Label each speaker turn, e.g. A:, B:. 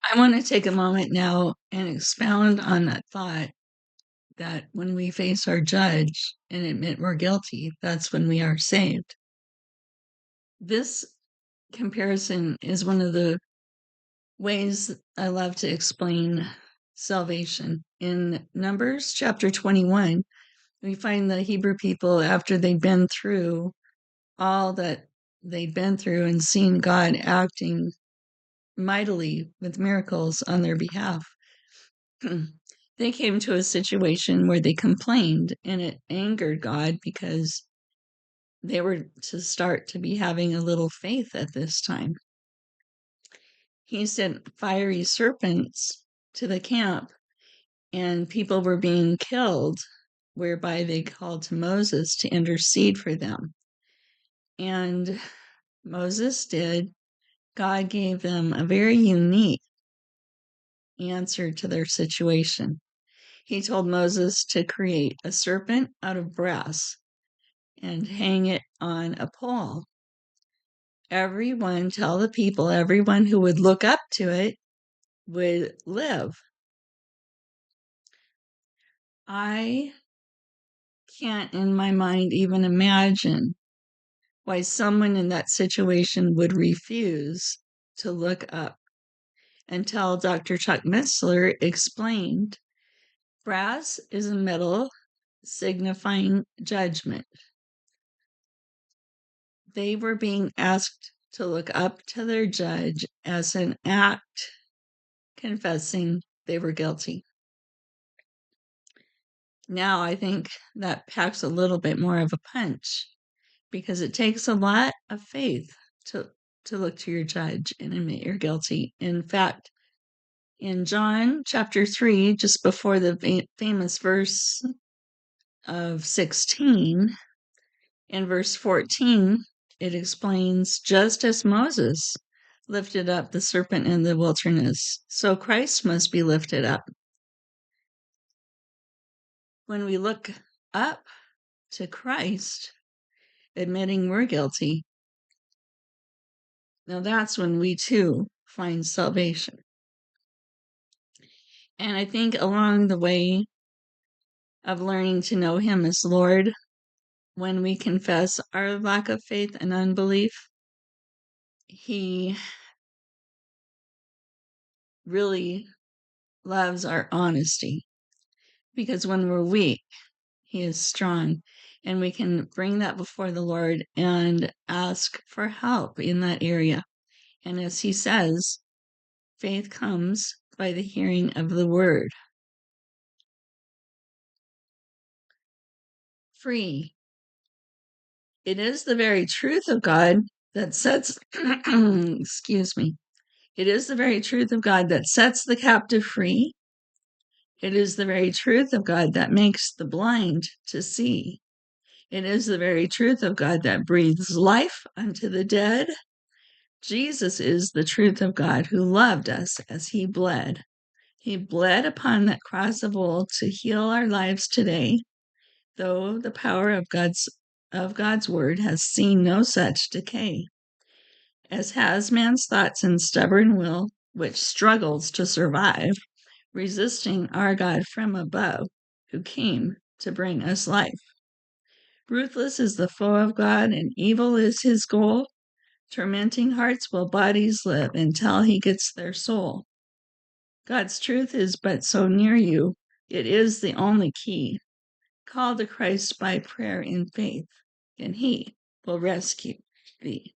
A: I want to take a moment now and expound on that thought that when we face our judge and admit we're guilty, that's when we are saved. This comparison is one of the ways I love to explain salvation. In Numbers chapter 21, we find the Hebrew people, after they'd been through all that they'd been through and seen God acting mightily with miracles on their behalf, they came to a situation where they complained, and it angered God because they were to start to be having a little faith at this time. He sent fiery serpents to the camp, and people were being killed, whereby they called to Moses to intercede for them. And Moses did. God gave them a very unique answer to their situation. He told Moses to create a serpent out of brass and hang it on a pole. Tell the people, everyone who would look up to it would live. I can't in my mind even imagine why someone in that situation would refuse to look up until Dr. Chuck Missler explained brass is a metal signifying judgment. They were being asked to look up to their judge as an act confessing they were guilty. Now I think that packs a little bit more of a punch because it takes a lot of faith to look to your judge and admit you're guilty. In fact, in John chapter 3, just before the famous verse of 16, in verse 14, it explains, just as Moses lifted up the serpent in the wilderness, so Christ must be lifted up. When we look up to Christ, admitting we're guilty, now that's when we too find salvation. And I think along the way of learning to know Him as Lord, when we confess our lack of faith and unbelief, He really loves our honesty. Because when we're weak, He is strong. And we can bring that before the Lord and ask for help in that area. And as He says, faith comes by the hearing of the word. Free. It is the very truth of God that sets, excuse me. It is the very truth of God that sets the captive free. It is the very truth of God that makes the blind to see. It is the very truth of God that breathes life unto the dead. Jesus is the truth of God who loved us as He bled. He bled upon that cross of old to heal our lives today, though the power of God's word has seen no such decay. As has man's thoughts and stubborn will, which struggles to survive, resisting our God from above, who came to bring us life. Ruthless is the foe of God, and evil is his goal, tormenting hearts while bodies live until he gets their soul. God's truth is but so near you, it is the only key. Call to Christ by prayer in faith, and he will rescue thee.